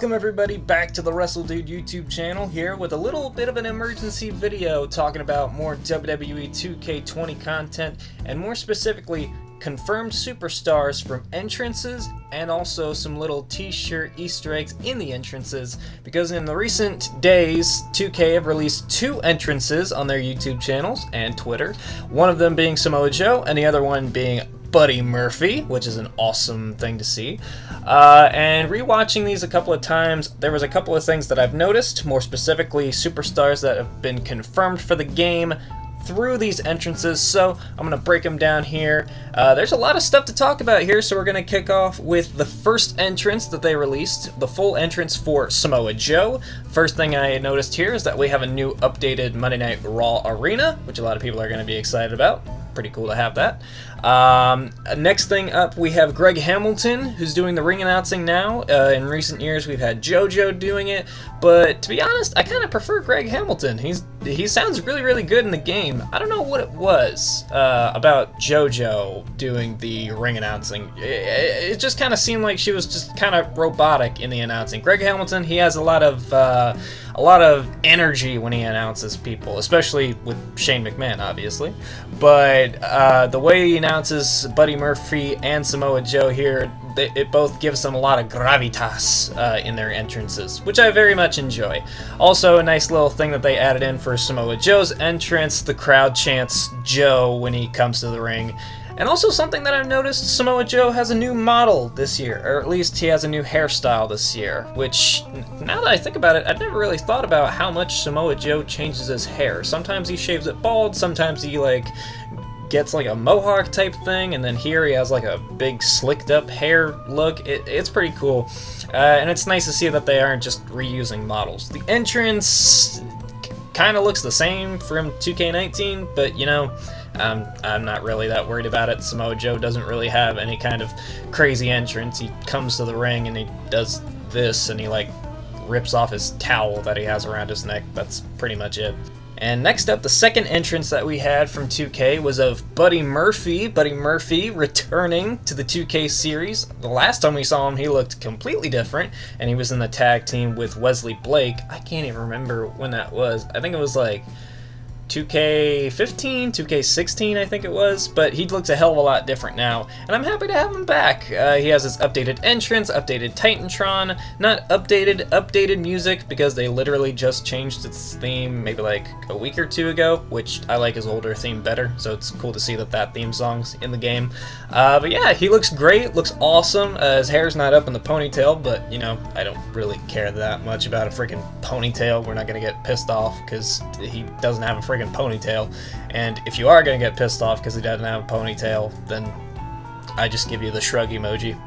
Welcome everybody back to the WRESTLEDUDE YouTube channel here with a little bit of an emergency video talking about more WWE 2K20 content and more specifically confirmed superstars from entrances and also some little t-shirt Easter eggs in the entrances, because in the recent days 2K have released 2 entrances on their YouTube channels and Twitter, one of them being Samoa Joe and the other one being Buddy Murphy, which is an awesome thing to see. And rewatching these a couple of times, there was a couple of things that I've noticed, more specifically superstars that have been confirmed for the game through these entrances, so I'm going to break them down here. There's a lot of stuff to talk about here, so we're going to kick off with the first entrance that they released, the full entrance for Samoa Joe. First thing I noticed here is that we have a new updated Monday Night Raw arena, which a lot of people are going to be excited about. Pretty cool to have that. Next thing up, we have Greg Hamilton, who's doing the ring announcing now. In recent years, we've had JoJo doing it, but to be honest, I kind of prefer Greg Hamilton. He sounds really good in the game. I don't know what it was about JoJo doing the ring announcing. It just kind of seemed like she was just kind of robotic in the announcing. Greg Hamilton, he has a lot of energy when he announces people, especially with Shane McMahon, obviously. But the way he announces Buddy Murphy and Samoa Joe here, it both gives them a lot of gravitas in their entrances, which I very much enjoy. Also, a nice little thing that they added in for Samoa Joe's entrance, the crowd chants Joe when he comes to the ring. And also something that I've noticed, Samoa Joe has a new model this year, or at least he has a new hairstyle this year, which, now that I think about it, I've never really thought about how much Samoa Joe changes his hair. Sometimes he shaves it bald, sometimes he, gets like a mohawk type thing, and then here he has like a big slicked up hair look. It's pretty cool, and it's nice to see that they aren't just reusing models. The entrance kind of looks the same from 2K19, but you know, I'm not really that worried about it. Samoa Joe doesn't really have any kind of crazy entrance. He comes to the ring and he does this, and he rips off his towel that he has around his neck. That's pretty much it. And next up, the second entrance that we had from 2K was of Buddy Murphy. Buddy Murphy returning to the 2K series. The last time we saw him, he looked completely different, and he was in the tag team with Wesley Blake. I can't even remember when that was. I think it was 2K15, 2K16, I think it was, but he looks a hell of a lot different now, and I'm happy to have him back. He has his updated entrance, updated Titantron, not updated music, because they literally just changed its theme maybe a week or 2 ago, which I like his older theme better, so it's cool to see that theme song's in the game. But yeah, he looks great, looks awesome. His hair's not up in the ponytail, but you know, I don't really care that much about a freaking ponytail. We're not gonna get pissed off because he doesn't have a freaking ponytail, and if you are gonna get pissed off because he doesn't have a ponytail, then I just give you the shrug emoji.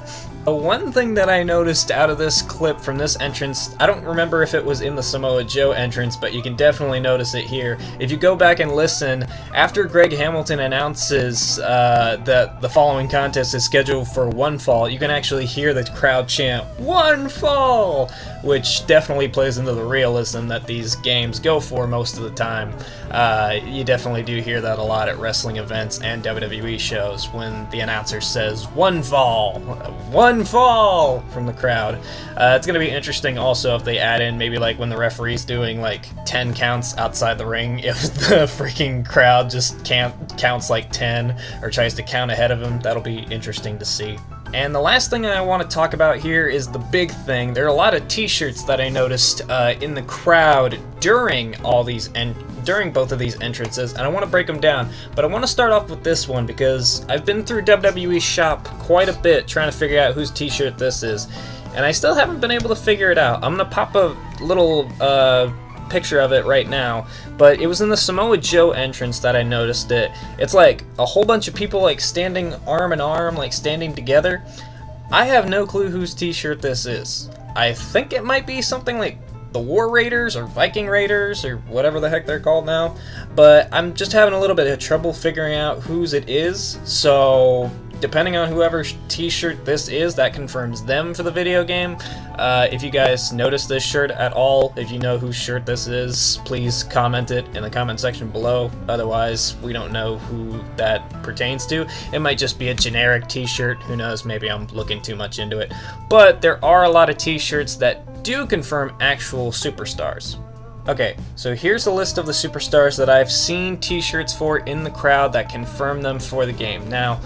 One thing that I noticed out of this clip from this entrance, I don't remember if it was in the Samoa Joe entrance, but you can definitely notice it here. If you go back and listen, after Greg Hamilton announces that the following contest is scheduled for one fall, you can actually hear the crowd chant, "One fall!" which definitely plays into the realism that these games go for most of the time. You definitely do hear that a lot at wrestling events and WWE shows when the announcer says, "One fall! One fall!" from the crowd. It's going to be interesting also if they add in maybe when the referee's doing 10 counts outside the ring, if the freaking crowd just counts 10 or tries to count ahead of him. That'll be interesting to see. And the last thing I want to talk about here is the big thing. There are a lot of t-shirts that I noticed in the crowd during both of these entrances, and I want to break them down, but I want to start off with this one because I've been through WWE shop quite a bit trying to figure out whose t-shirt this is, and I still haven't been able to figure it out. I'm going to pop a little picture of it right now, but it was in the Samoa Joe entrance that I noticed it. It's a whole bunch of people standing arm in arm, standing together. I have no clue whose t-shirt this is. I think it might be something like the War Raiders or Viking Raiders or whatever the heck they're called now, but I'm just having a little bit of trouble figuring out whose it is, so depending on whoever's t-shirt this is, that confirms them for the video game. If you guys notice this shirt at all, if you know whose shirt this is, please comment it in the comment section below. Otherwise, we don't know who that pertains to. It might just be a generic t-shirt, who knows, maybe I'm looking too much into it. But there are a lot of t-shirts that do confirm actual superstars. Okay, so here's a list of the superstars that I've seen t-shirts for in the crowd that confirm them for the game. Now,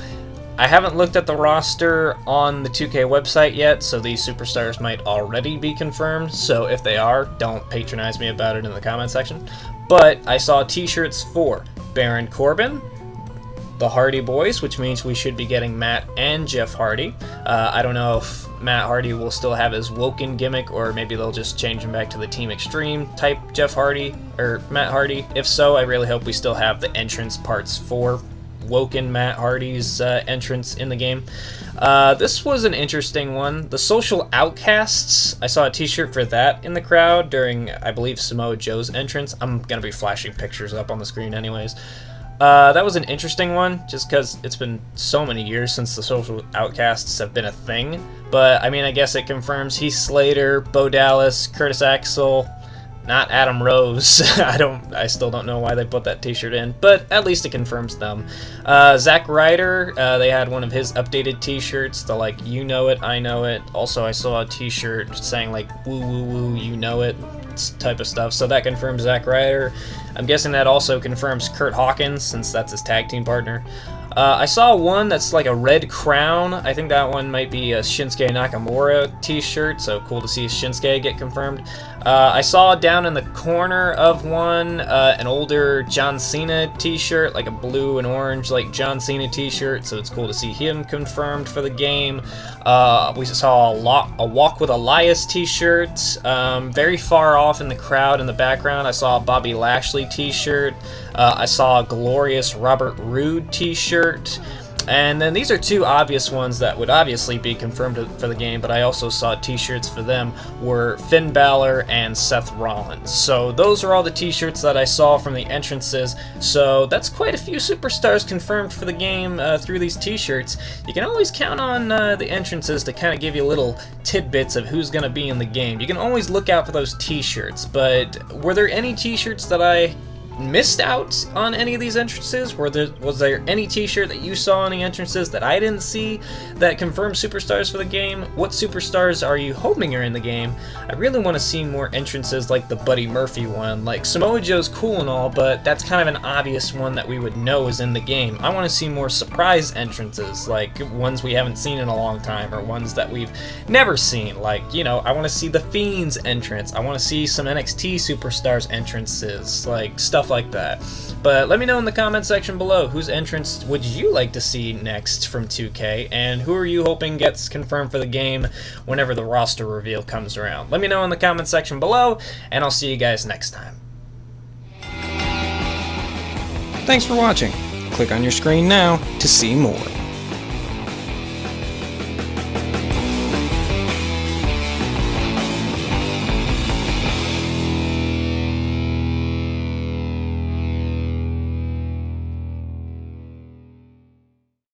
I haven't looked at the roster on the 2K website yet, so these superstars might already be confirmed, so if they are, don't patronize me about it in the comment section. But I saw t-shirts for Baron Corbin, the Hardy Boyz, which means we should be getting Matt and Jeff Hardy. I don't know if Matt Hardy will still have his Woken gimmick, or maybe they'll just change him back to the Team Extreme type Jeff Hardy, or Matt Hardy. If so, I really hope we still have the entrance parts for Woken Matt Hardy's entrance in the game. This was an interesting one. The Social Outcasts, I saw a t-shirt for that in the crowd during, I believe, Samoa Joe's entrance. I'm going to be flashing pictures up on the screen anyways. That was an interesting one, just because it's been so many years since the Social Outcasts have been a thing. But, I mean, I guess it confirms Heath Slater, Bo Dallas, Curtis Axel, not Adam Rose. I still don't know why they put that t-shirt in, but at least it confirms them. Zack Ryder, they had one of his updated t-shirts, the, like, you know it, I know it. Also, I saw a t-shirt saying, like, woo woo woo, you know it type of stuff, so that confirms Zack Ryder. I'm guessing that also confirms Kurt Hawkins, since that's his tag team partner. I saw one that's like a red crown. I think that one might be a Shinsuke Nakamura t-shirt, so cool to see Shinsuke get confirmed. I saw down in the corner of one an older John Cena t-shirt, like a blue and orange like John Cena t-shirt, so it's cool to see him confirmed for the game. We saw a Walk with Elias t-shirt. Very far off in the crowd in the background, I saw a Bobby Lashley t-shirt. I saw a glorious Robert Roode t-shirt. And then these are two obvious ones that would obviously be confirmed for the game, but I also saw t-shirts for them were Finn Balor and Seth Rollins. So those are all the t-shirts that I saw from the entrances. So that's quite a few superstars confirmed for the game through these t-shirts. You can always count on the entrances to kind of give you little tidbits of who's going to be in the game. You can always look out for those t-shirts, but were there any t-shirts that I missed out on any of these entrances? Was there any t-shirt that you saw on the entrances that I didn't see that confirmed superstars for the game? What superstars are you hoping are in the game? I really want to see more entrances like the Buddy Murphy one. Like, Samoa Joe's cool and all, but that's kind of an obvious one that we would know is in the game. I want to see more surprise entrances, like ones we haven't seen in a long time, or ones that we've never seen. Like, you know, I want to see the Fiend's entrance. I want to see some NXT superstars entrances, like stuff like that. But let me know in the comment section below, whose entrance would you like to see next from 2K, and who are you hoping gets confirmed for the game whenever the roster reveal comes around. Let me know in the comment section below, and I'll see you guys next time. Thanks for watching. Click on your screen now to see more.